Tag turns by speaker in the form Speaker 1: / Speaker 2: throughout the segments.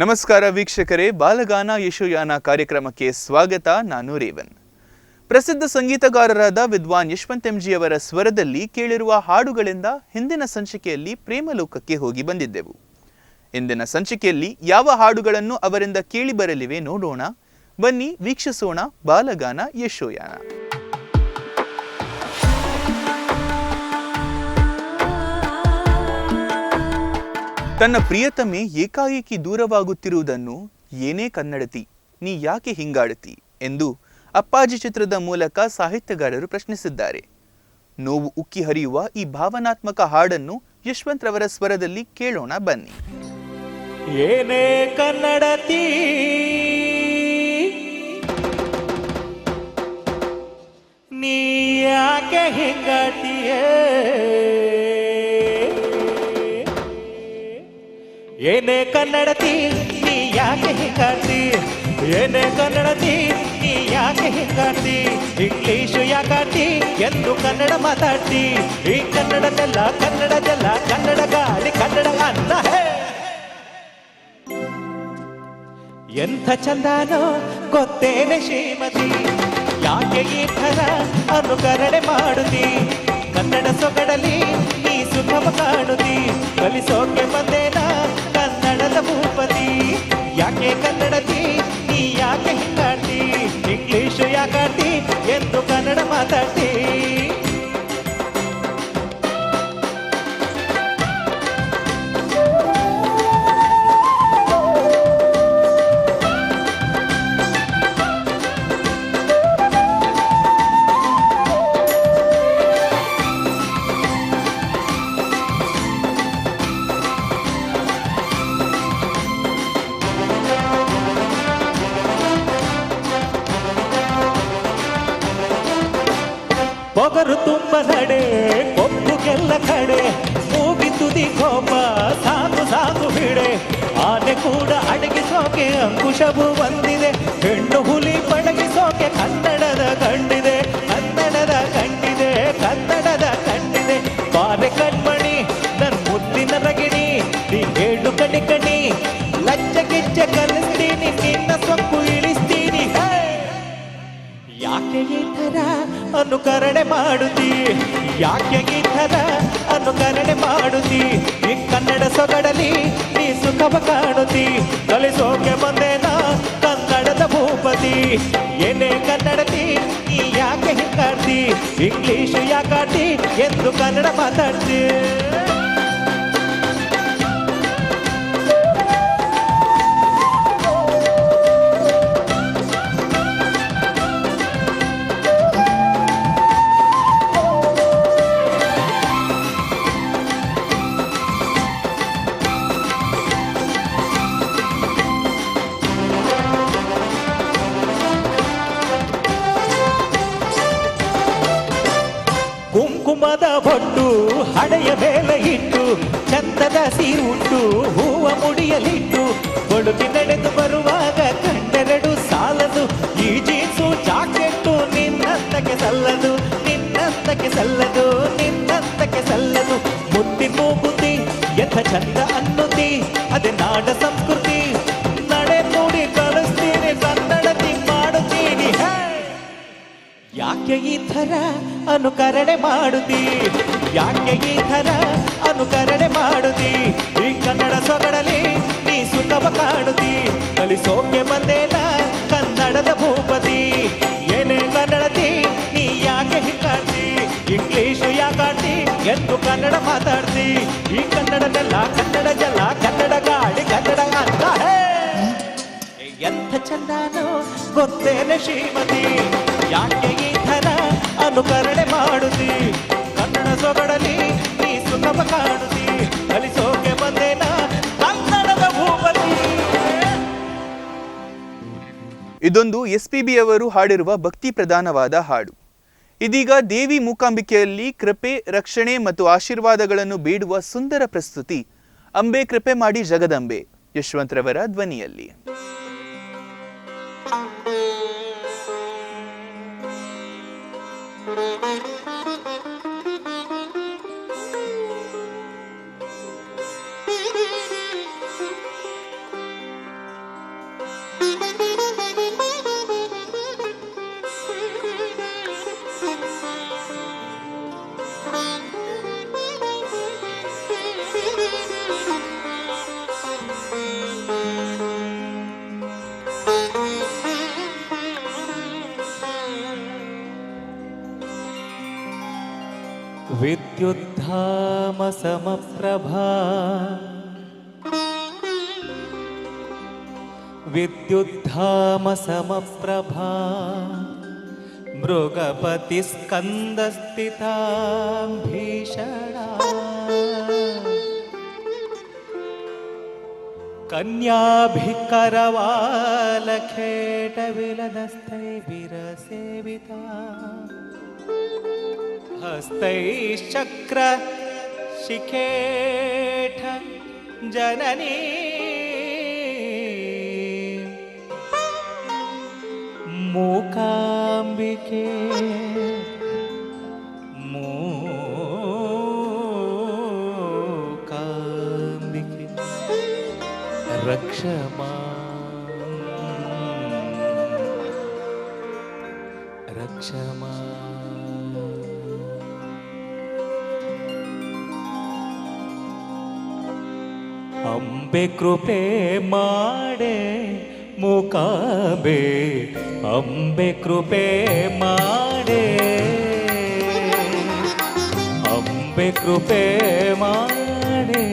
Speaker 1: ನಮಸ್ಕಾರ ವೀಕ್ಷಕರೇ, ಬಾಲಗಾನ ಯಶೋಯಾನ ಕಾರ್ಯಕ್ರಮಕ್ಕೆ ಸ್ವಾಗತ. ನಾನು ರೇವನ್. ಪ್ರಸಿದ್ಧ ಸಂಗೀತಗಾರರಾದ ವಿದ್ವಾನ್ ಯಶವಂತ್ ಎಂಜಿ ಅವರ ಸ್ವರದಲ್ಲಿ ಕೇಳಿರುವ ಹಾಡುಗಳಿಂದ ಹಿಂದಿನ ಸಂಚಿಕೆಯಲ್ಲಿ ಪ್ರೇಮಲೋಕಕ್ಕೆ ಹೋಗಿ ಬಂದಿದ್ದೆವು. ಇಂದಿನ ಸಂಚಿಕೆಯಲ್ಲಿ ಯಾವ ಹಾಡುಗಳನ್ನು ಅವರಿಂದ ಕೇಳಿ ಬರಲಿವೆ ನೋಡೋಣ. ಬನ್ನಿ ವೀಕ್ಷಿಸೋಣ ಬಾಲಗಾನ ಯಶೋಯಾನ. ತನ್ನ ಪ್ರಿಯತಮೆ ಏಕಾಏಕಿ ದೂರವಾಗುತ್ತಿರುವುದನ್ನು ಏನೇ ಕನ್ನಡತಿ ನೀ ಯಾಕೆ ಹಿಂಗಾಡುತ್ತಿ ಎಂದು ಅಪ್ಪಾಜಿ ಚಿತ್ರದ ಮೂಲಕ ಸಾಹಿತ್ಯಗಾರರು ಪ್ರಶ್ನಿಸಿದ್ದಾರೆ. ನೋವು ಉಕ್ಕಿ ಹರಿಯುವ ಈ ಭಾವನಾತ್ಮಕ ಹಾಡನ್ನು ಯಶವಂತ್ ರವರ ಸ್ವರದಲ್ಲಿ ಕೇಳೋಣ ಬನ್ನಿ.
Speaker 2: ಏನೇ ಕನ್ನಡತಿ ನೀ ಯಾಕೆ ಹಿಂಗಾಡ್ತೀಯೇ, ಏನೇ ಕನ್ನಡತಿ ನೀ ಯಾಕೆ ಹಿಂಗಾಡ್ತಿ, ಏನೇ ಕನ್ನಡತಿ ನೀ ಯಾಕೆ ಹಿಂಗಾಡ್ತಿ, ಇಂಗ್ಲೀಷು ಯಾಕಾಡ್ತಿ ಎಂದು ಕನ್ನಡ ಮಾತಾಡ್ತಿ, ಈ ಕನ್ನಡದೆಲ್ಲ ಕನ್ನಡದೆಲ್ಲ ಕನ್ನಡ ಗಾಳಿ ಕನ್ನಡ ಅನ್ನ. ಎಂಥ ಚಂದಾನೋ ಗೊತ್ತೇನೆ ಶ್ರೀಮತಿ, ಯಾಕೆ ಈ ಥರ ಅನುಕರಣೆ ಮಾಡುತ್ತಿ, ಕನ್ನಡ ಸೊಗಡಲಿ ನೀ ಸುಖವ ಕಾಣುತ್ತಿ, ಕಲಿಸೋಕೆ ಬಂದೇನ ಕನ್ನಡದ ಭೂಪತಿ, ಯಾಕೆ ಕನ್ನಡತಿ ನೀ ಯಾಕೆ ಹಿಂಗಾಡ್ತಿ, ಇಂಗ್ಲೀಷು ಯಾಕಾಡ್ತಿ ಎಂದು ಕನ್ನಡ ಮಾತಾಡ್ತಿ. ಪೊಗರು ತುಂಬ ನಡೆ ಕೊಬ್ಬುಗೆಲ್ಲ ಕಡೆ, ಮೂಗಿ ತುದಿ ಕೋಪ ಸಾಕು ಸಾಕು ಬಿಡೆ, ಆನೆ ಕೂಡ ಅಡಗಿಸೋಕೆ ಅಂಕುಶವು ಬಂದಿದೆ, ಹೆಣ್ಣು ಹುಲಿ ಪಡಗಿಸೋಕೆ ಕನ್ನಡದ ಕಂಡಿದೆ, ಕನ್ನಡದ ಕಂಡಿದೆ, ಕನ್ನಡದ ಕಂಡಿದೆ. ಬಾರೆ ಕಣ್ಮಣಿ ನನ್ ಮುದ್ದಿನ ರಗಿಣಿ, ನೀ ಹೇಳು ಕಣಿ ಕಣಿ, ಲಜ್ಜ ಗಿಜ್ಜ ಕಲಿಸ್ತೀನಿ, ನಿನ್ನ ಸೊಕ್ಕು ಇಳಿಸ್ತೀನಿ. ಯಾಕೆ ಈ ಥರ ಅನುಕರಣೆ ಮಾಡುತ್ತಿ, ಯಾಕೆ ಈ ಥರ ಅನುಕರಣೆ ಮಾಡುತ್ತಿ, ಈ ಕನ್ನಡ ಸೊಗಡಲಿ ನೀ ಸುಖವ ಕಾಣುತ್ತಿ, ಕಲಿಸೋಕೆ ಬಂದೇನ ಕನ್ನಡದ ಭೂಪತಿ, ಏನೇ ಕನ್ನಡತಿ ನೀ ಯಾಕೆ ಹಿಂಗಾಡ್ತಿ, ಇಂಗ್ಲೀಷು ಯಾಕಾಡ್ತಿ ಎಂದು ಕನ್ನಡ ಮಾತಾಡ್ತಿ. ಕುಂಕುಮದ ಬೊಟ್ಟು ಹಡೆಯ ಮೇಲೆ ಇಟ್ಟು, ಚಂದದ ಸೀರುಂಟು ಹೂವ ಮುಡಿಯಲಿಟ್ಟು, ಕೊಡುತಿ ನಡೆದು ಬರುವಾಗ ಕಂಡೆರಡು ಸಾಲದು, ಈ ಜೀನ್ಸು ಜಾಕೆಟ್ಟು ನಿನ್ನಂತಕ್ಕೆ ಸಲ್ಲದು, ನಿನ್ನಂತಕ್ಕೆ ಸಲ್ಲದು, ನಿನ್ನಂತಕ್ಕೆ ಸಲ್ಲದು. ಮುತ್ತಿ ಮೂಗುತಿ ಎಂಥ ಚಂದ ಅನ್ನುತ್ತಿ, ಅದೇ ನಾಡ ಸಂಸ್ಕೃತಿ, ನಡೆ ನೋಡಿ ಕಲಿಸ್ತೀನಿ ಕನ್ನಡತಿ ಮಾಡುತ್ತೀನಿ. ಯಾಕೆ ಈ ಥರ ಅನುಕರಣೆ ಮಾಡುತ್ತಿ, ಯಾಕೆ ಈ ಥರ ಅನುಕರಣೆ ಮಾಡುತ್ತಿ, ಈ ಕನ್ನಡ ಸೊಗಡಲಿ ನೀ ಸುಖವ ಕಾಣುತ್ತಿ, ಕಲಿಸೋಕೆ ಬಂದೇನ ಕನ್ನಡದ ಭೂಪತಿ, ಏನೇ ಕನ್ನಡತಿ ನೀ ಯಾಕೆ ಹಿಂಗಾಡ್ತಿ, ಇಂಗ್ಲೀಷು ಯಾಕಾಡ್ತಿ ಎಂದು ಕನ್ನಡ ಮಾತಾಡ್ತಿ, ಈ ಕನ್ನಡದೆಲ್ಲ ಕನ್ನಡ ಜಲ ಕನ್ನಡ ಗಾಳಿ ಕನ್ನಡ ಅನ್ನ. ಎಂಥ ಚಂದಾನೋ ಗೊತ್ತೇನೆ ಶ್ರೀಮತಿ, ಯಾಕೆ ಈ ಥರ ಅನುಕರಣೆ ಮಾಡುತ್ತಿ, ಕನ್ನಡ ಸೊಗಡಲಿ ನೀ ಸುಖವ ಕಾಣುತ್ತಿ, ಕಲಿಸೋಕೆ ಬಂದೇನ ಕನ್ನಡದ ಭೂಪತಿ.
Speaker 1: ಇದೊಂದು ಎಸ್ಪಿಬಿ ಅವರು ಹಾಡಿರುವ ಭಕ್ತಿ ಪ್ರಧಾನವಾದ ಹಾಡು. ಇದೀಗ ದೇವಿ ಮೂಕಾಂಬಿಕೆಯಲ್ಲಿ ಕೃಪೆ, ರಕ್ಷಣೆ ಮತ್ತು ಆಶೀರ್ವಾದಗಳನ್ನು ಬೇಡುವ ಸುಂದರ ಪ್ರಸ್ತುತಿ ಅಂಬೆ ಕೃಪೆ ಮಾಡಿ ಜಗದಂಬೆ ಯಶವಂತ್ ರವರ ಧ್ವನಿಯಲ್ಲಿ.
Speaker 2: ವಿದ್ಯುದ್ಧಾಮ ಸಮಪ್ರಭಾ ವಿದ್ಯುದ್ಧಾಮ ಸಮಪ್ರಭಾ ಮೃಗಪತಿ ಸ್ಕಂದಸ್ಥಿತಾ ಭೀಷಣ कन्याभिकरवालखेटविलदस्तैर्विरसेविता हस्तैश्चक्र शिखेठ जननी मूकाम्बिके मूकाम्बिके रक्षमा रक्षमा अंबे कृपे माडे मूकांबे अंबे कृपे माडे अंबे कृपे माडे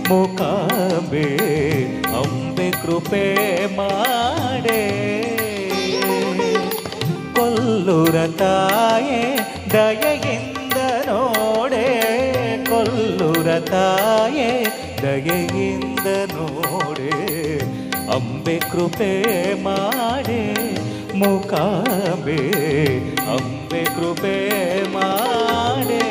Speaker 2: ಮೂಕಾಂಬೆ ಅಂಬೆ ಕೃಪೆ ಮಾಡೆ ಕೊಲ್ಲೂರ ತಾಯೇ ದಯೆಯಿಂದ ನೋಡೆ ಕೊಲ್ಲೂರ ತಾಯೇ ದಯೆಯಿಂದ ನೋಡೆ ಅಂಬೆ ಕೃಪೆ ಮಾಡೆ ಮೂಕಾಂಬೆ ಅಂಬೆ ಕೃಪೆ ಮಾಡೆ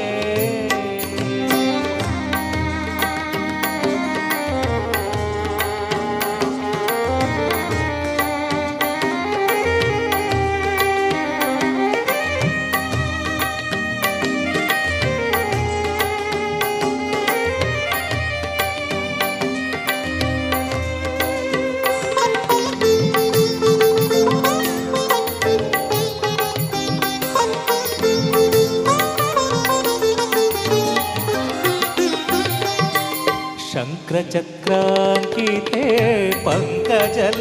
Speaker 2: शंक्रचक्रांकिते पंकजलोचने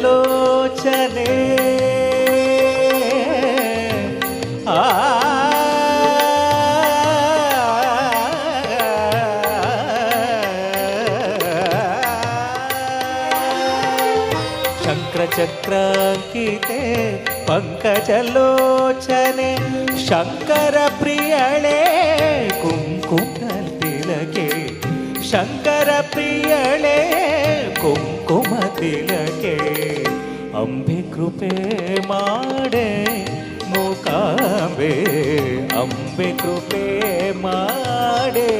Speaker 2: शंक्रचक्रांकिते पंकजलोचने शंकर प्रियळे कुंकुमतिलके शंकर प्रियळे कुंकुम तिलके अंबे कृपे माडे मूकांबे अंबे कृपे माडे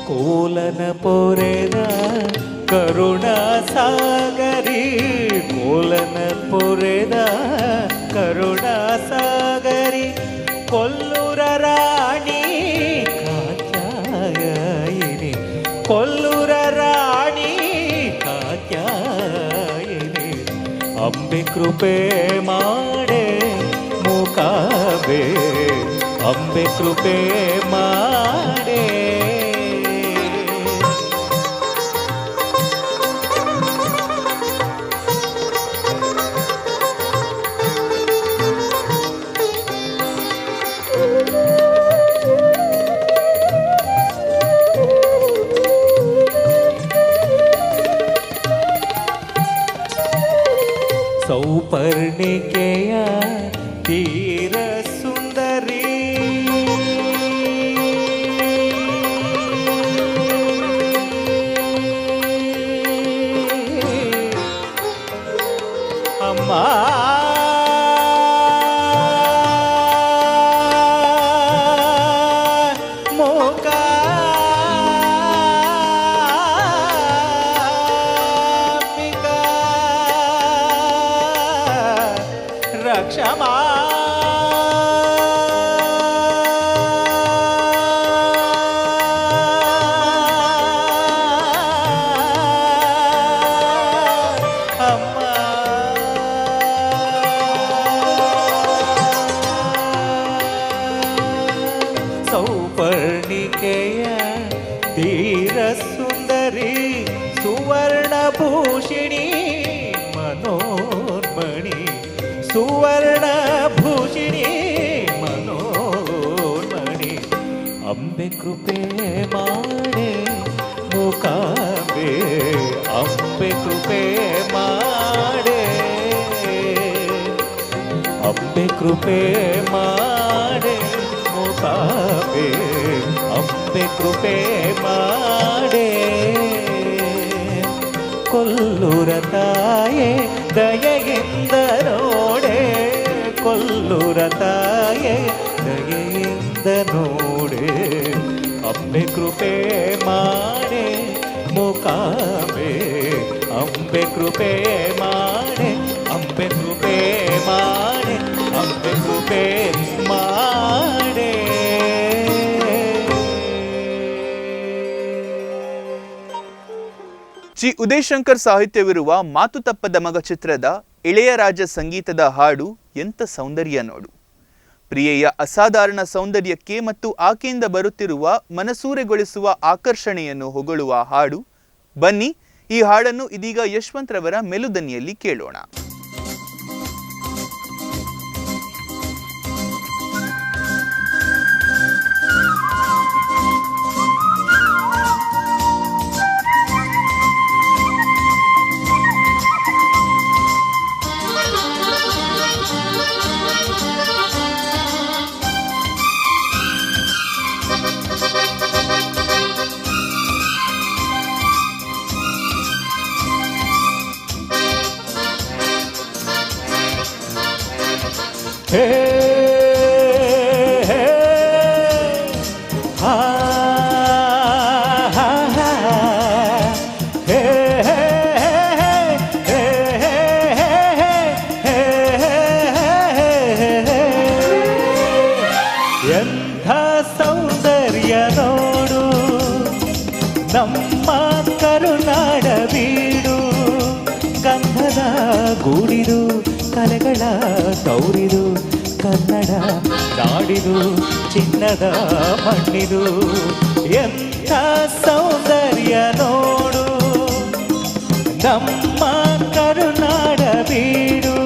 Speaker 2: ಕೋಲನ ಪೊರೆದ ಕರುಣಾ ಸಾಗರಿ ಕೋಲನ ಪೊರೆದ ಕರುಣಾ ಸಾಗರಿ ಕೊಲ್ಲೂರ ರಾಣಿ ಕಾತ್ಯಾಯಿನಿ ಕೊಲ್ಲೂರ ರಾಣಿ ಕಾತ್ಯಾಯಿನಿ ಅಂಬೆ ಕೃಪೆ ಮಾಡೆ ಮೂಕಾಂಬೆ ಅಂಬೆ ಕೃಪೆ ಮಾಡೆ ಸೌಪರ್ಣಿಕೆಯ ತೀರ ಸುಂದರಿ ಅಮ್ಮ क्षमा ಭೂಷಿಣಿ ಮನೋನ್ಮಣಿ ಅಂಬೆ ಕೃಪೆ ಮಾಡೆ ಮೂಕಾಂಬೆ ಅಂಬೆ ಕೃಪೆ ಮಾಡೆ ಅಂಬೆ ಕೃಪೆ ಮಾಡೆ ಮೂಕಾಂಬೆ ಅಂಬೆ ಕೃಪೆ ಮಾಡೆ ಕೊಲ್ಲೂರ ತಾಯೇ ದಯೆಯಿಂದ ನೋಡೆ ಕೊಲ್ಲೂರ ತಾಯೇ ದಯೆಯಿಂದ ನೋಡೆ ಅಂಬೆ ಕೃಪೆ ಮಾಡೆ ಮೂಕಾಂಬೆ ಅಂಬೆ ಕೃಪೆ ಮಾಡೆ ಅಂಬೆ ಕೃಪೆ ಮಾಡೆ ಅಂಬೆ ಕೃಪೆ ಮಾಡೆ.
Speaker 1: ಜಿ ಉದಯಶಂಕರ್ ಸಾಹಿತ್ಯವಿರುವ ಮಾತು ತಪ್ಪದ ಮಗ ಚಿತ್ರದ ಇಳೆಯರಾಜ ಸಂಗೀತದ ಹಾಡು ಎಂಥ ಸೌಂದರ್ಯ ನೋಡು. ಪ್ರಿಯೆಯ ಅಸಾಧಾರಣ ಸೌಂದರ್ಯಕ್ಕೆ ಮತ್ತು ಆಕೆಯಿಂದ ಬರುತ್ತಿರುವ ಮನಸೂರೆಗೊಳಿಸುವ ಆಕರ್ಷಣೆಯನ್ನು ಹೊಗಳುವ ಹಾಡು. ಬನ್ನಿ ಈ ಹಾಡನ್ನು ಇದೀಗ ಯಶವಂತ್ ರವರ ಮೆಲುದನಿಯಲ್ಲಿ ಕೇಳೋಣ.
Speaker 2: ಹೇ ಹೇ ಹಾ ಹಾ ಹೇ ಹೇ ಎಂಥ ಸೌಂದರ್ಯ ನೋಡು ನಮ್ಮ ಕರುನಾಡ ಬೀಡು ಗಂಧದ ಗೂಡಿದು ಕಲೆಗಳ ತೌರಿದು ಕನ್ನಡ ನಾಡಿದು ಚಿನ್ನದ ಮಣ್ಣಿದು ಎಂಥ ಸೌಂದರ್ಯ ನೋಡು ನಮ್ಮ ಕರುನಾಡ ಬೀಡು.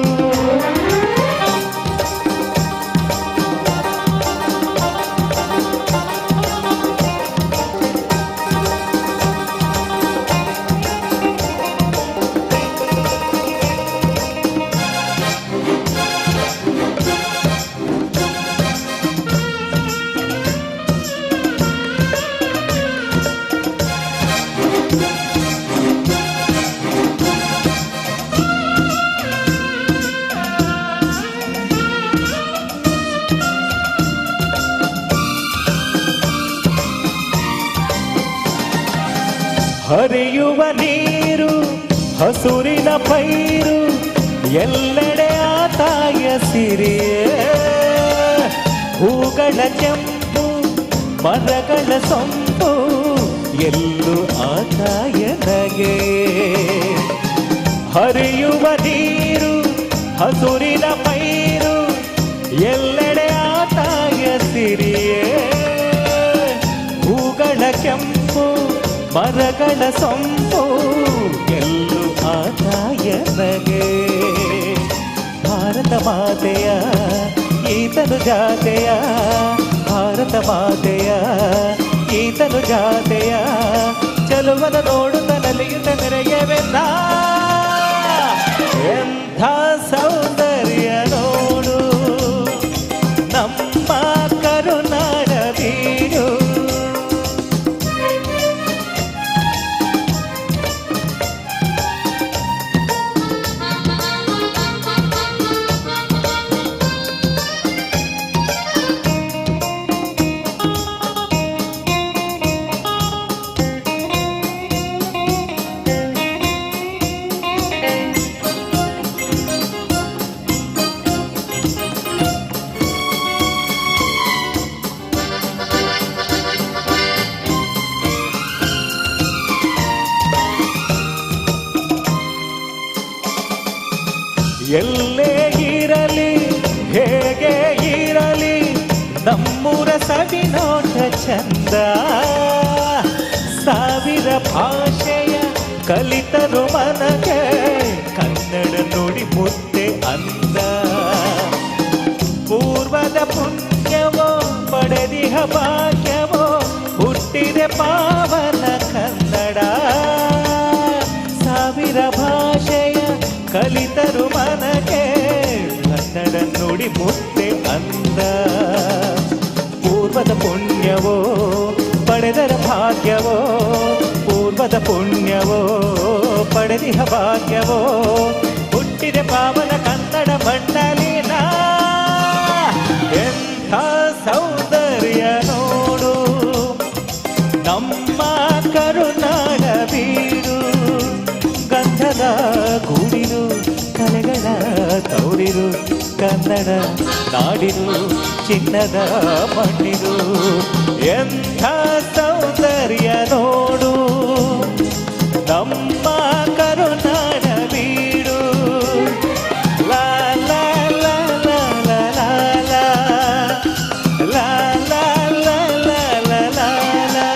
Speaker 2: ಹರಿಯುವ ನೀರು ಹಸುರಿನ ಪೈರು ಎಲ್ಲೆಡೆ ಆತಾಯ ಸಿರಿಯೇ ಹೂಗಳ ಕೆಂಪು ಮರಗಳ ಸೊಂಪು ಎಲ್ಲೂ ಆತಾಯ ನಗೆ. ಹರಿಯುವ ನೀರು ಹಸುರಿನ ಪೈರು ಎಲ್ಲೆಡೆ ಆತಾಯ ಸಿರಿಯೇ ಹೂಗಳ ಕೆಂಪು ಮರಗಳ ಸೊಂಪು ಎಲ್ಲೂ ಆದಾಯ ನಗೆ. ಭಾರತ ಮಾತೆಯ ಈತನು ಜಾತೆಯ ಭಾರತ ಮಾತೆಯ ಈತನು ಜಾತೆಯ ಚಲುವನ ನೋಡುತ್ತ ನಲಿಯುತ್ತ ಮೆರೆಯವೆಂದ ಎಂಥ ಸೌಂದರ್ಯ ನೋಡು ನಮ್ಮ ಕರುನಾಡ ಬೀಡು. ಎಲ್ಲೇ ಇರಲಿ ಹೇಗೆ ಇರಲಿ ನಮ್ಮೂರ ಸವಿನೋಟ ಚಂದ. ಸಾವಿರ ಭಾಷೆಯ ಕಲಿತರು ಮನಗೆ ಕನ್ನಡ ನುಡಿ ಮುದ್ದೆ ಅಂದ. ಪೂರ್ವದ ಪುಣ್ಯವೋ ಪಡೆದಿಹ ಭಾಗ್ಯವೋ ಹುಟ್ಟಿದೆ ಪಾವನ ಕನ್ನಡ. ಸಾವಿರ ಭಾಷೆಯ ಕಲಿತರು ಮನಗೆ ಕನ್ನಡ ನುಡಿ ಮುತ್ತೆ ಅಂದ. ಪೂರ್ವದ ಪುಣ್ಯವೋ ಪಡೆದರ ಭಾಗ್ಯವೋ ಪೂರ್ವದ ಪುಣ್ಯವೋ ಪಡೆದಿಹ ಭಾಗ್ಯವೋ ಹುಟ್ಟಿದೆ ಪಾವನ ಕನ್ನಡ ಮಣ್ಣಲಿನ. ಎಂಥ ಸೌಂದರ್ಯ ನೋಡು ನಮ್ಮ ಕರುನಾಡ ಬೀಡು. ಗಂಧದ ಗೂಡಿರು ಕಲೆಗಳ ತೌರಿರು ಕನ್ನಡ ನಾಡಿರು ಚಿನ್ನದ ಮಣ್ಣಿರು. ಎಂಥ ಸೌಂದರ್ಯ ನೋಡು ನಮ್ಮ ಕರುನಾಡ ಬೀಡು. ಲಾ ಲಾ ಲಾ ಲಾ ಲಾ ಲಾ ಲಾ ಲಾ ಲಾ ಲಾ ಲಾ ಲಾ.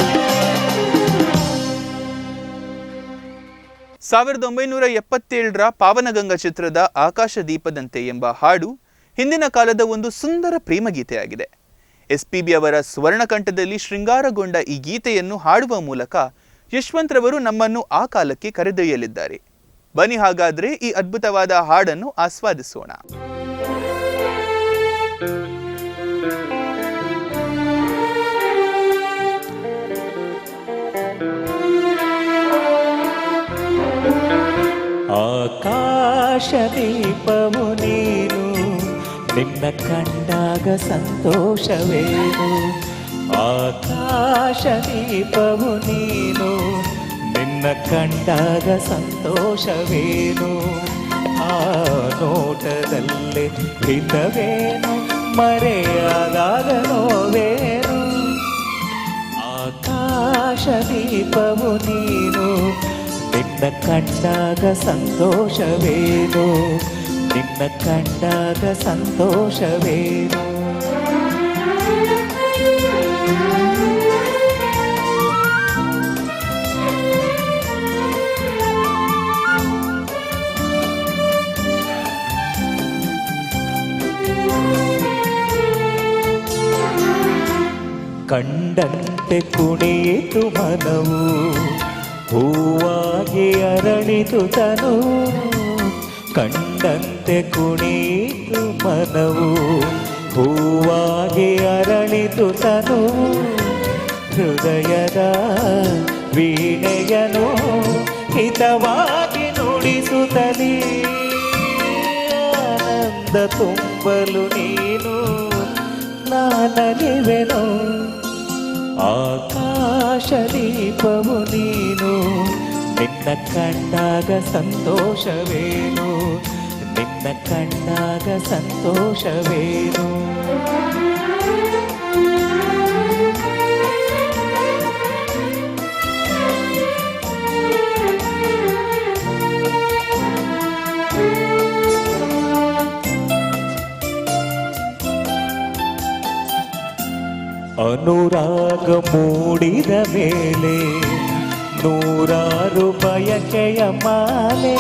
Speaker 1: 1977ರ ಪಾವನಗಂಗಾ ಚಿತ್ರದ ಆಕಾಶ ದೀಪದಂತೆ ಎಂಬ ಹಾಡು ಹಿಂದಿನ ಕಾಲದ ಒಂದು ಸುಂದರ ಪ್ರೇಮಗೀತೆಯಾಗಿದೆ. ಎಸ್ಪಿಬಿ ಅವರ ಸ್ವರ್ಣಕಂಠದಲ್ಲಿ ಶೃಂಗಾರಗೊಂಡ ಈ ಗೀತೆಯನ್ನು ಹಾಡುವ ಮೂಲಕ ಯಶವಂತ್ ರವರು ನಮ್ಮನ್ನು ಆ ಕಾಲಕ್ಕೆ ಕರೆದೊಯ್ಯಲಿದ್ದಾರೆ. ಬನ್ನಿ ಹಾಗಾದ್ರೆ ಈ ಅದ್ಭುತವಾದ ಹಾಡನ್ನು ಆಸ್ವಾದಿಸೋಣ.
Speaker 2: ಆಕಾಶ ದೀಪವು ನೀನು ನಿನ್ನ ಕಂಡಾಗ ಸಂತೋಷವೇನು. ಆಕಾಶ ದೀಪವು ನೀನು ನಿನ್ನ ಕಂಡಾಗ ಸಂತೋಷವೇನು. ಆ ನೋಟದಲ್ಲೇ ಹಿತವೇನು ಮರೆಯಾದಾಗ ನೋವೇನು. ಆಕಾಶ ದೀಪವು ನೀನು ನಿನ್ನ ಕಂಡಾಗ ಸಂತೋಷವೇನು ನಿನ್ನ ಕಂಡಾಗ ಸಂತೋಷವೇನು. ಕಂಡಂತೆ ಕುಣಿಯಿತು ಮನವು ಹೂವಾಗಿ ಅರಳಿತು ತನು. ಕಂಡಂತೆ ಕುಣಿಯಿತು ಮನವು ಹೂವಾಗಿ ಅರಳಿತು ತನು. ಹೃದಯದ ವೀಣೆಯನು ಹಿತವಾಗಿ ನುಡಿಸುತ್ತಲೀ ಆನಂದ ತುಂಬಲು ನೀನು ನಾನಲಿವೆನು. ಆಕಾಶ ದೀಪವು ನೀನು ನಿನ್ನ ಕಂಡಾಗ ಸಂತೋಷವೇನು ನಿನ್ನ ಕಂಡಾಗ ಸಂತೋಷವೇನು. ಅನುರಾಗ ಮೂಡಿದ ಮೇಲೆ ನೂರಾರು ಬಯಕೆಯ ಮಾಲೆ.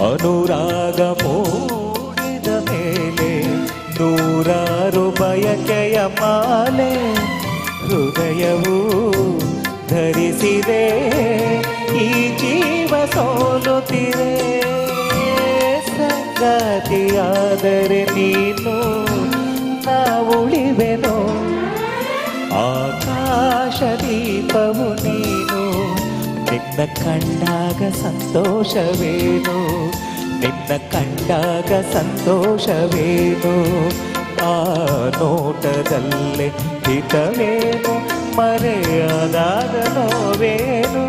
Speaker 2: ಅನುರಾಗ ಮೂಡಿದ ಮೇಲೆ ನೂರಾರು ಬಯಕೆಯ ಮಾಲೆ. ಹೃದಯವು ಧರಿಸಿದೆ ಈ ಜೀವ ಸೋಲುತ್ತಿದೆ. ಸಂಗಾತಿಯಾದರೆ ನೀನು ನಾ ಉಳಿವೆನು. ಆಕಾಶ ದೀಪವು ನೀನು ನಿನ್ನ ಕಂಡಾಗ ಸಂತೋಷವೇನು ನಿನ್ನ ಕಂಡಾಗ ಸಂತೋಷವೇನು. ಆ ನೋಟದಲ್ಲೇ ಹಿತವೇನು ಮರೆಯಾದಾಗ ನೋವೇನು.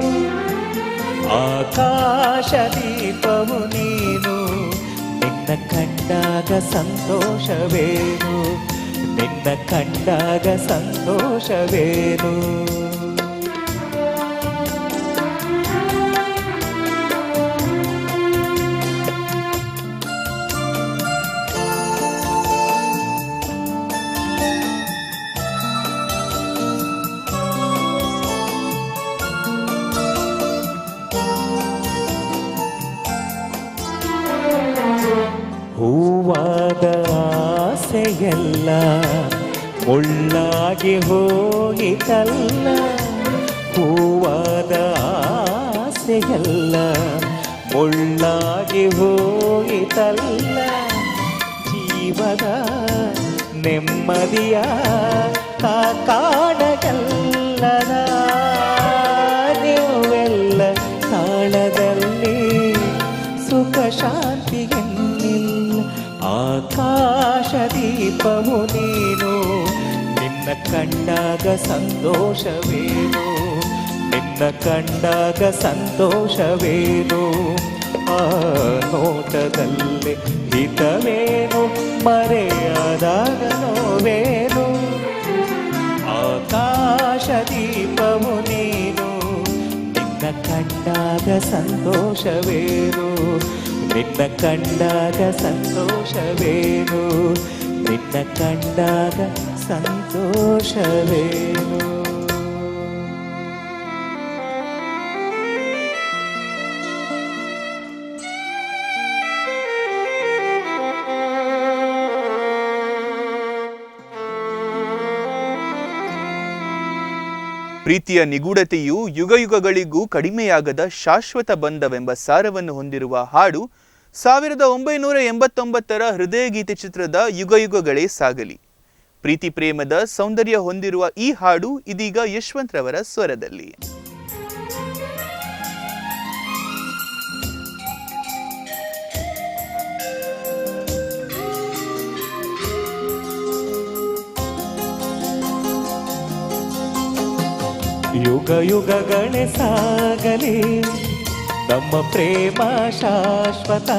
Speaker 2: ಆಕಾಶ ದೀಪವು ನೀನು ನಿನ್ನ ಕಂಡಾಗ ಸಂತೋಷವೇನು ನಿನ್ನ ಕಂಡಾಗ ಸಂತೋಷವೇನು. ಹೂವಾದ ಆಸೆಯೆಲ್ಲ ಮುಳ್ಳಾಗಿ ಹೋಯಿತಲ್ಲ, ಹೂವಾದ ಆಸೆಯಲ್ಲ ಮುಳ್ಳಾಗಿ ಹೋಯಿತಲ್ಲ, ಜೀವದ ನೆಮ್ಮದಿಯ ಕಾಣಗಲ್ಲದ ನೀವೆಲ್ಲ ತಾಳದಲ್ಲಿ ಸುಖ ಶಾಂತಿಯನ್ನಿಲ್ಲ, ಆಕಾಶ ದೀಪವು ನೀನು, ನಿನ್ನ ಕಂಡಾಗ ಸಂತೋಷವೇನು, ನಿನ್ನ ಕಂಡಾಗ ಸಂತೋಷವೇನು, ಆ ನೋಟದಲ್ಲಿ ಹಿತವೇನು, ಮರೆಯಾದಾಗ ನೋವೇನು, ಆಕಾಶ ದೀಪವು ನೀನು, ನಿನ್ನ ಕಂಡಾಗ ಸಂತೋಷವೇನು, ನಿನ್ನ ಕಂಡಾಗ ಸಂತೋಷವೇನು, ನಿನ್ನ ಕಂಡಾಗ ಸಂತೋಷವೇನು.
Speaker 1: ಪ್ರೀತಿಯ ನಿಗೂಢತೆಯು ಯುಗಯುಗಗಳಿಗೂ ಕಡಿಮೆಯಾಗದ ಶಾಶ್ವತ ಬಂಧವೆಂಬ ಸಾರವನ್ನು ಹೊಂದಿರುವ ಹಾಡು 1989ರ ಹೃದಯಗೀತೆ ಚಿತ್ರದ ಯುಗಯುಗಗಳೇ ಸಾಗಲಿ. ಪ್ರೀತಿ ಪ್ರೇಮದ ಸೌಂದರ್ಯ ಹೊಂದಿರುವ ಈ ಹಾಡು ಇದೀಗ ಯಶವಂತ್ ರವರ ಸ್ವರದಲ್ಲಿ.
Speaker 2: ಯುಗ ಯುಗಗಳೇ ಸಾಗಲಿ ನಮ್ಮ ಪ್ರೇಮ ಶಾಶ್ವತ,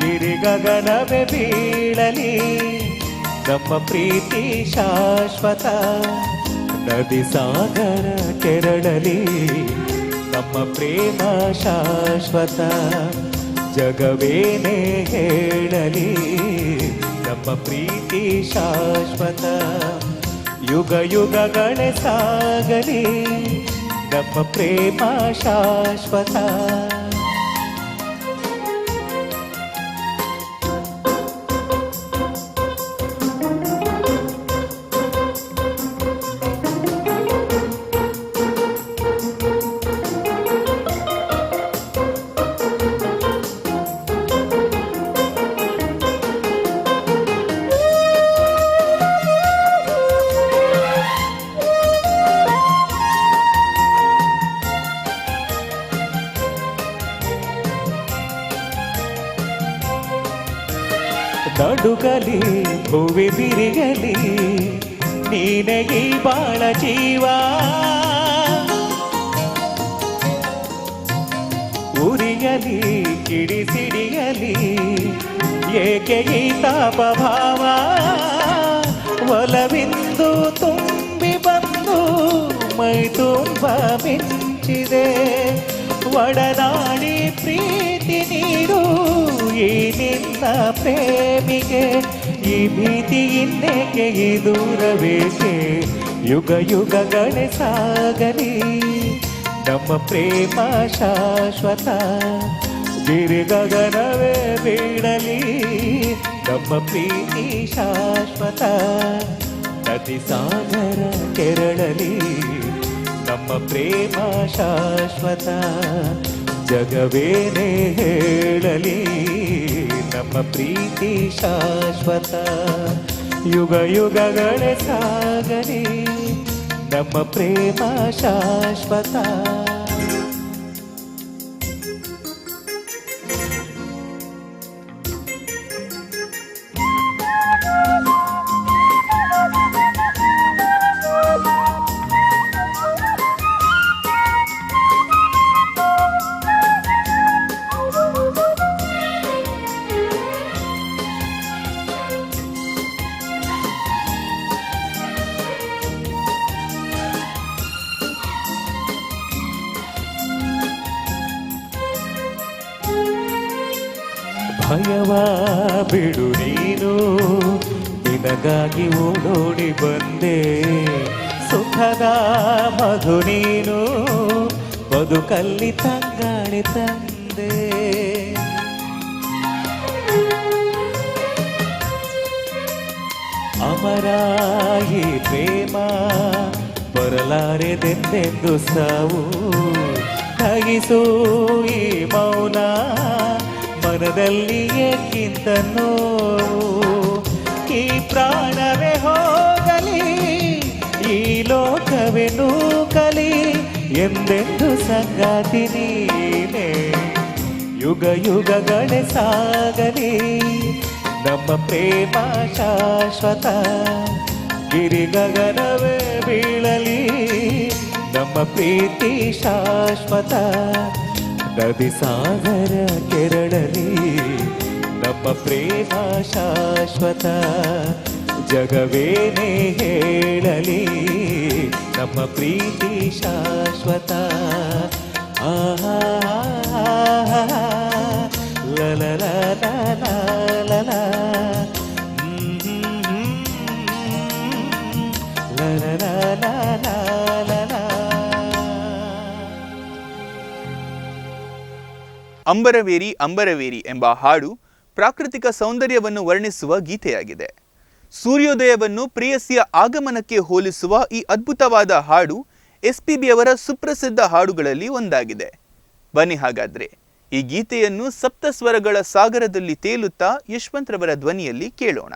Speaker 2: ಗಿರಿಗಗನವೇ ಬೀಳಲಿ ನಮ್ಮ ಪ್ರೀತಿ ಶಾಶ್ವತ, ನದಿ ಸಾಗರ ಕೆರಳಲಿ ನಮ್ಮ ಪ್ರೇಮ ಶಾಶ್ವತ, ಜಗವೇನೇ ಹೇಳಲಿ ನಮ್ಮ ಪ್ರೀತಿ ಶಾಶ್ವತ, ಯುಗ ಯುಗಗಳೇ ಸಾಗಲಿ ನಮ್ಮ ಪ್ರೇಮ ಶಾಶ್ವತ. ನಡುಗಲಿ ಭುವಿ ಬಿರಿಯಲಿ ನೀನೇ ಈ ಬಾಳ ಜೀವ, ಉರಿಯಲಿ ಕಿಡಿಸಿಡಿಯಲಿ ಏಕೆ ಈ ತಾಪ ಭಾವ, ಒಲವಿಂದು ತುಂಬಿ ಬಂದು ಮೈ ತುಂಬ ಮಿಂಚಿದೆ, ಒಡನಾಡಿ ಪ್ರೀತಿ ನೀರು ಈ ನಿನ್ನ ಪ್ರೇಮಿಗೆ, ಈ ಭೀತಿ ಇನ್ನೇಕೆ ಈ ದೂರವೇಕೆ, ಯುಗ ಯುಗಗಳೇ ಸಾಗಲಿ ನಮ್ಮ ಪ್ರೇಮ ಶಾಶ್ವತ, ಗಿರಿಗಗನವೇ ಬೀಳಲಿ ನಮ್ಮ ಪ್ರೀತಿ ಶಾಶ್ವತ, ನದಿ ಸಾಗರ ಕೆರಳಲಿ ನಮ್ಮ ಪ್ರೇಮ ಶಾಶ್ವತ, ಜಗವೇನೇ ಹೇಳಲಿ ನಮ್ಮ ಪ್ರೀತಿ ಶಾಶ್ವತ, ಯುಗ ಯುಗಗಳೇ ಸಾಗಲಿ ನಮ್ಮ ಪ್ರೇಮ ಶಾಶ್ವತ. ಭಯವ ಬಿಡು ನೀನು, ನಿನಗಾಗಿ ಓಡೋಡಿ ಬಂದೆ, ಸುಖದ ಮಧು ನೀನು, ಬದುಕಲ್ಲಿ ತಂಗಾಳಿ ತಂದೆ, ಅಮರಾಯಿ ಪ್ರೇಮ ಬರಲಾರೆದೆಂದೆಂದು ಸಾವು ನಗಿಸು ಈ ಮೌನ ಮನದಲ್ಲಿ ಏಕಿಂತ ನೋವು ಈ ಪ್ರಾಣವೇ ಹೋಗಲಿ ಈ ಲೋಕವೇ ನೂಕಲಿ ಎಂದೆಂದು ಸಂಗಾತಿ ನೀನೇ ಯುಗ ಯುಗಗಳೇ ಸಾಗಲಿ ನಮ್ಮ ಪ್ರೇಮ ಶಾಶ್ವತ ಗಿರಿ ಗಗನವೇ ಬೀಳಲಿ ನಮ್ಮ ಪ್ರೀತಿ ಶಾಶ್ವತ ನದಿ ಸಾಗರ ಕೆರಳಲಿ ನಮ್ಮ ಪ್ರೇಮ ಶಾಶ್ವತ ಜಗವೇನೇ ಹೇಳಲಿ ನಮ್ಮ ಪ್ರೀತಿ ಶಾಶ್ವತ ಆಹಾ ಲಲ ಲಲ
Speaker 1: ಅಂಬರವೇರಿ ಅಂಬರವೇರಿ ಎಂಬ ಹಾಡು ಪ್ರಾಕೃತಿಕ ಸೌಂದರ್ಯವನ್ನು ವರ್ಣಿಸುವ ಗೀತೆಯಾಗಿದೆ. ಸೂರ್ಯೋದಯವನ್ನು ಪ್ರೇಯಸಿಯ ಆಗಮನಕ್ಕೆ ಹೋಲಿಸುವ ಈ ಅದ್ಭುತವಾದ ಹಾಡು ಎಸ್ಪಿಬಿ ಅವರ ಸುಪ್ರಸಿದ್ಧ ಹಾಡುಗಳಲ್ಲಿ ಒಂದಾಗಿದೆ. ಬನ್ನಿ ಹಾಗಾದ್ರೆ ಈ ಗೀತೆಯನ್ನು ಸಪ್ತಸ್ವರಗಳ ಸಾಗರದಲ್ಲಿ ತೇಲುತ್ತಾ ಯಶವಂತ್ರವರ ಧ್ವನಿಯಲ್ಲಿ ಕೇಳೋಣ.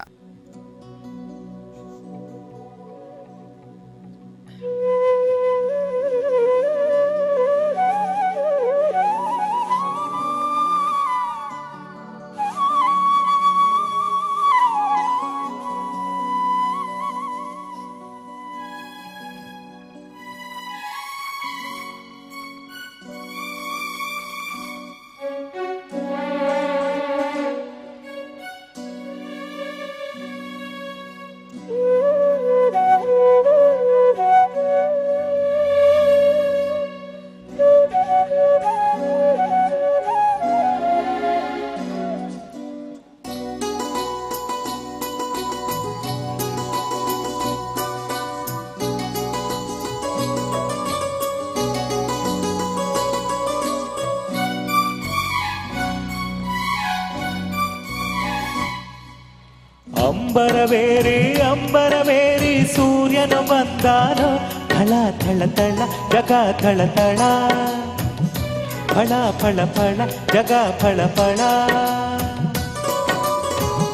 Speaker 2: ಅಂಬರವೇರಿ ಅಂಬರವೇರಿ ಸೂರ್ಯನು ಬಂದಾನ ಥಳ ಥಳ ಥಳ ಜಗ ಥಳ ಥಳ ಫಳ ಫಳ ಫಳ ಜಗ ಫಳ ಫಳ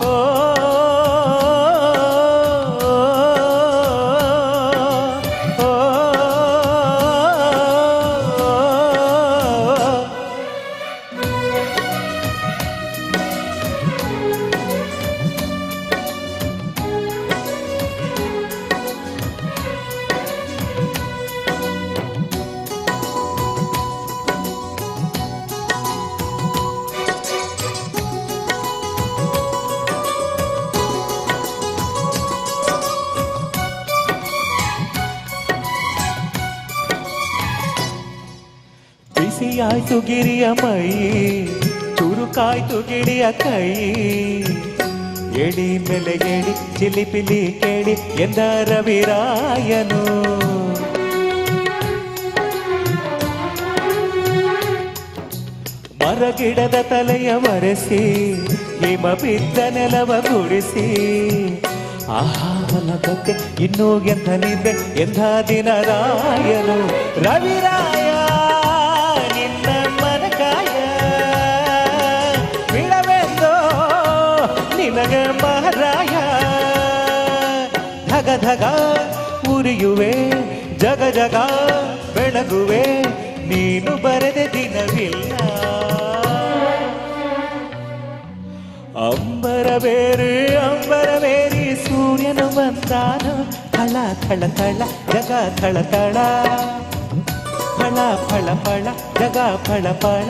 Speaker 2: ಓ ಬಿಸಿಯಾಯ್ತು ಗಿರಿಯ ಮೈ ಚುರುಕಾಯ್ತು ಗಿಳಿಯ ಕೈ ಎಡಿ ಮೇಲೆ ಎಡಿ ಚಿಲಿಪಿಲಿ ಕೇಳಿ ಎಂದ ರವಿರಾಯನು ಮರಗಿಡದ ತಲೆಯ ಒರೆಸಿ ಹಿಮ ಬಿದ್ದ ನೆಲವ ಗುಡಿಸಿ ಆಹಾವಲಗತ್ತೆ ಇನ್ನೂ ಎಂಥ ನಿದ್ದೆ ಎಂಥ ದಿನ ರಾಯನು ರವಿರಾಯ ನಿನ್ನ ಮನಕಾಯ ಬಿಡವೆಂದೋ ನಿನಗ ಮಹಾರಾಯ ಧಗ ಧಗ ಉರಿಯುವೆ ಜಗ ಜಗ ಬೆಳಗುವೆ ನೀನು ಬರೆದ ದಿನವಿಲ್ಲ ಅಂಬರವೇರಿ ಸೂರ್ಯನು ಬಂದಾನು ಥಳ ಥಳ ಥಳ ಜಗ ಥಳ ಥಳ ಫಳ ಫಳ ಫಳ ಜಗ ಫಳ ಫಳ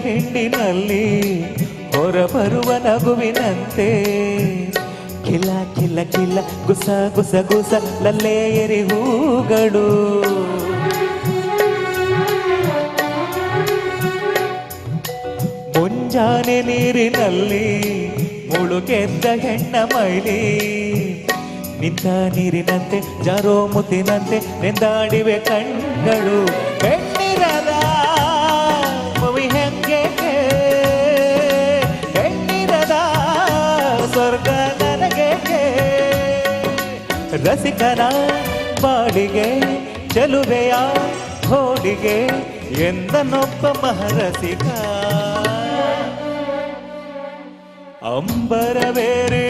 Speaker 2: ಹಿಂಡಿನಲ್ಲಿ ಹೊರಬರುವ ನಗುವಿನಂತೆ ಕಿಲ ಕಿಲ ಕಿಲ ಗುಸ ಗುಸ ಗುಸ ಲಲ್ಲೇರಿ ಹೂಗಳು ಮುಂಜಾನೆ ನೀರಿನಲ್ಲಿ ಮುಳುಗೆದ್ದ ಹೆಣ್ಣ ಮೈಲಿ ನಿಂತ ನೀರಿನಂತೆ ಜಾರೋ ಮುತ್ತಿನಂತೆ ನೆಂದಾಡಿವೆ ಕಣ್ಗಳು ಹೆಣ್ಣಿರದ ಭವಿ ಹೆಂಗೆ ಹೆಣ್ಣಿರದ ಸ್ವರ್ಗ ನನಗೆ ರಸಿಕನ ಬಾಡಿಗೆ ಚಲುವೆಯ ಹೋಡಿಗೆ ಎಂದನೊಬ್ಬ ಮಹರಸಿಕ ಅಂಬರವೇರಿ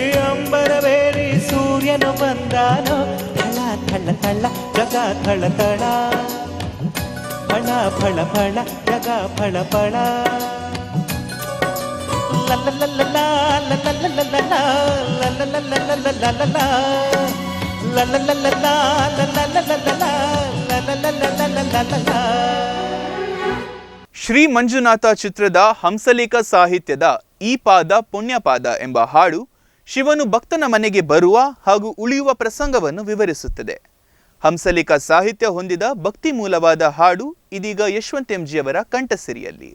Speaker 2: ಸೂರ್ಯನು ಬಂದಾನೋ ಥಳ ಥಳ ಥಳ ಜಗ ಥಳ ಥಳ ಫಳ ಫಳ ಫಳ ಜಗ ಫಳ ಫಳ
Speaker 1: ಶ್ರೀ ಮಂಜುನಾಥ ಚಿತ್ರದ ಹಂಸಲೇಖ ಸಾಹಿತ್ಯದ ಈ ಪಾದ ಪುಣ್ಯಪಾದ ಎಂಬ ಹಾಡು ಶಿವನು ಭಕ್ತನ ಮನೆಗೆ ಬರುವ ಹಾಗೂ ಉಳಿಯುವ ಪ್ರಸಂಗವನ್ನು ವಿವರಿಸುತ್ತದೆ. ಹಂಸಲೇಖ ಸಾಹಿತ್ಯ ಹೊಂದಿದ ಭಕ್ತಿ ಮೂಲವಾದ ಹಾಡು ಇದೀಗ ಯಶವಂತ್ ಎಂಜಿ ಅವರ ಕಂಠಸಿರಿಯಲ್ಲಿ.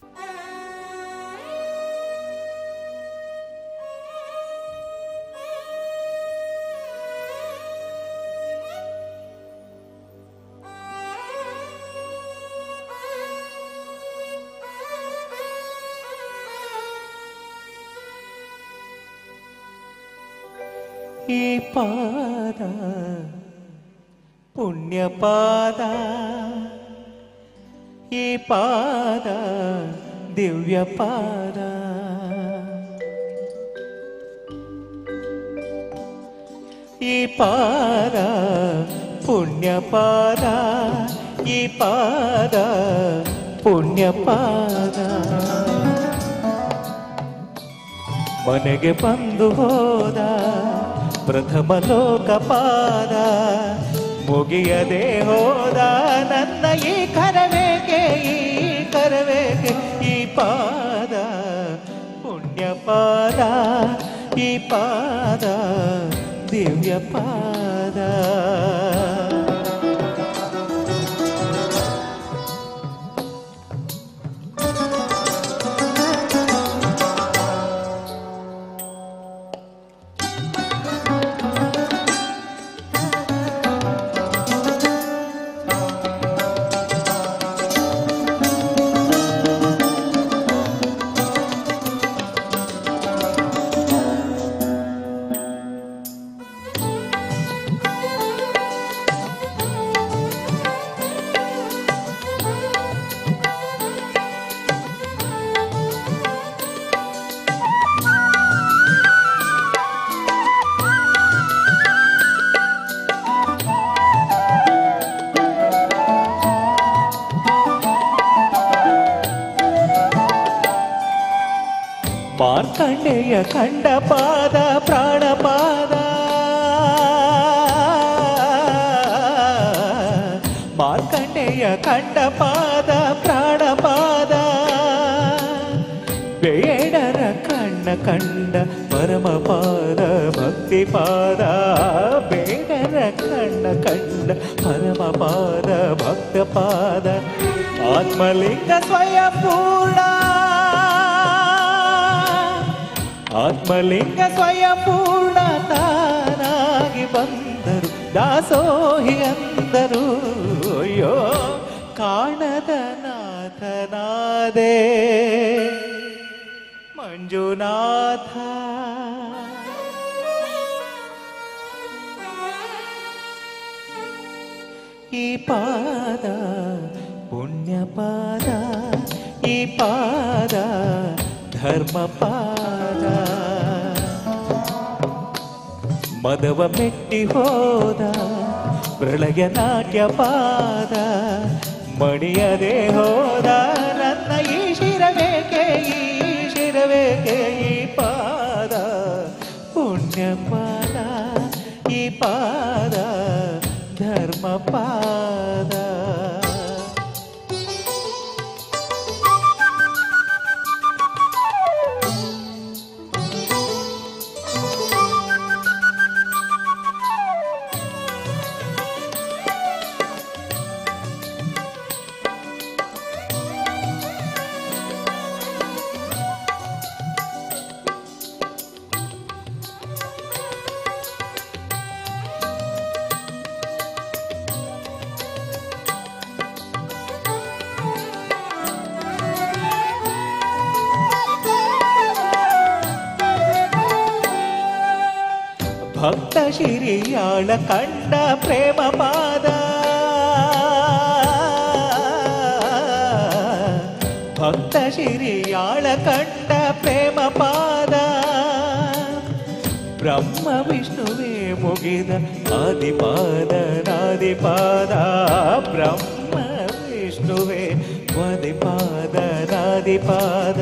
Speaker 2: ಈ ಪಾದ ಪುಣ್ಯಪಾದ ಈ ಪಾದ ದಿವ್ಯ ಪಾದ ಈ ಪಾದ ಪುಣ್ಯಪಾದ ಈ ಪಾದ ಪುಣ್ಯಪಾದ ಮನೆಗೆ ಬಂದು ಹೋದ ಪ್ರಥಮ ಲೋಕಪಾದ ಮುಗಿಯದೆ ಹೋದ ನನ್ನ ಈ ಕರವೇಕೆ ಈ ಪಾದ ಪುಣ್ಯಪಾದ ಈ ಪಾದ ದಿವ್ಯ ಪಾದ ಮಾರ್ಕಂಡೇಯ ಕಂಡ ಪಾದ ಪ್ರಾಣಪಾದ ಮಾರ್ಕಂಡೇಯ ಕಂಡ ಪಾದ ಪ್ರಾಣಪಾದ ಬೇಡರ ಕಣ್ಣ ಕಂಡ ಪರಮಪಾದ ಭಕ್ತಿಪಾದ ಬೇಡರ ಕಣ್ಣ ಕಂಡ ಪರಮಪಾದ ಭಕ್ತಪಾದ ಆತ್ಮಲಿಂಗ ಸ್ವಯಂಪೂರ್ಣ ಆತ್ಮಲಿಂಗ ಸ್ವಯಂಪೂರ್ಣ ತಾನಾಗಿ ಬಂದರು ದಾಸೋಹಿ ಅಂದರು ಅಯ್ಯೋ ಕಾಣದ ನಾಥನಾದೆ ಮಂಜುನಾಥ ಈ ಪಾದ ಪುಣ್ಯಪಾದ ಈ ಪಾದ ಧರ್ಮಪಾದ ಮದವ ಮೆಟ್ಟಿ ಹೋದ ಪ್ರಳಯ ನಾಟ್ಯಪಾದ ಮಣಿಯದೆ ಹೋದ ನನ್ನ ಈ ಶಿರವೇಕೆ ಈ ಪಾದ ಪುಣ್ಯಪಾದ ಈ ಪಾದ ಧರ್ಮಪಾದ ಭಕ್ತ ಶಿರಿಯಾಳ ಕಂಡ ಪ್ರೇಮ ಪಾದ ಭಕ್ತ ಶಿರಿಯಾಳ ಕಂಡ ಪ್ರೇಮ ಪಾದ ಬ್ರಹ್ಮ ವಿಷ್ಣುವೇ ಮುಗಿದ ಆದಿಪಾದ ನಾದಿಪಾದ ಬ್ರಹ್ಮ ವಿಷ್ಣುವೇ ಆದಿಪಾದ ನಾದಿಪಾದ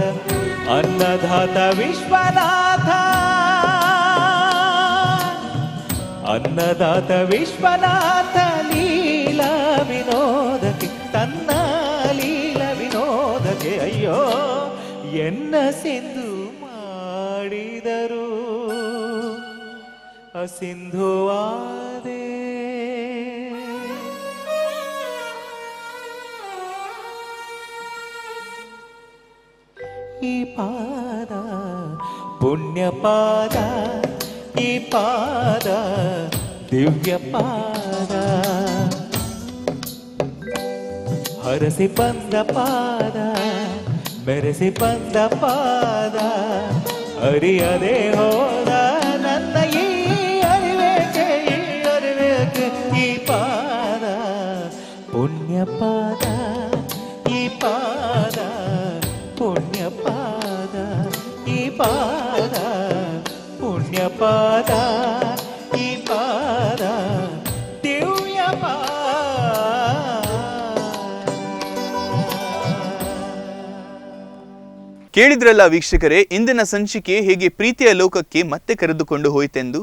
Speaker 2: ಅನ್ನದಾತ ವಿಶ್ವನಾಥ ಅನ್ನದಾತ ವಿಶ್ವನಾಥ ಲೀಲಾ ವಿನೋದಕ್ಕೆ ತನ್ನ ಲೀಲಾ ವಿನೋದಕ್ಕೆ ಅಯ್ಯೋ ಎನ್ನ ಸಿಂಧು ಮಾಡಿದರು ಅಸಿಂಧುವಾದೆ ಈ ಪಾದ ಪುಣ್ಯ ಪಾದ ಈ ಪಾದ ದಿವ್ಯ ಪಾದ ಹರಸಿ ಬಂದ ಪಾದ ಮೆರೆಸಿ ಬಂದ ಪಾದ ಅರಿಯದೆ ಹೋದ ನನ್ನ ಈ ಅರಿವೇಕೆ ಈ ಪಾದ ಪುಣ್ಯ ಪಾದ ಈ ಪಾದ ಪುಣ್ಯ ಪಾದ ಈ ಪಾದ ಪುಣ್ಯ ಪಾದ ಈ ಪಾದ ದಿವ್ಯ ಪಾದ.
Speaker 1: ಕೇಳಿದ್ರಲ್ಲ ವೀಕ್ಷಕರೇ, ಇಂದಿನ ಸಂಚಿಕೆ ಹೇಗೆ ಪ್ರೀತಿಯ ಲೋಕಕ್ಕೆ ಮತ್ತೆ ಕರೆದುಕೊಂಡು ಹೋಯಿತೆಂದು.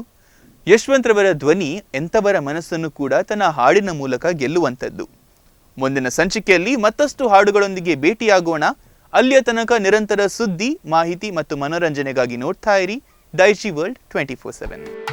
Speaker 1: ಯಶವಂತ್ರವರ ಧ್ವನಿ ಎಂಥವರ ಮನಸ್ಸನ್ನು ಕೂಡ ತನ್ನ ಹಾಡಿನ ಮೂಲಕ ಗೆಲ್ಲುವಂಥದ್ದು. ಮುಂದಿನ ಸಂಚಿಕೆಯಲ್ಲಿ ಮತ್ತಷ್ಟು ಹಾಡುಗಳೊಂದಿಗೆ ಭೇಟಿಯಾಗೋಣ. ಅಲ್ಲಿಯ ತನಕ ನಿರಂತರ ಸುದ್ದಿ, ಮಾಹಿತಿ ಮತ್ತು ಮನೋರಂಜನೆಗಾಗಿ ನೋಡ್ತಾ ಇರಿ ದೈಜಿ ವರ್ಲ್ಡ್ 24/7.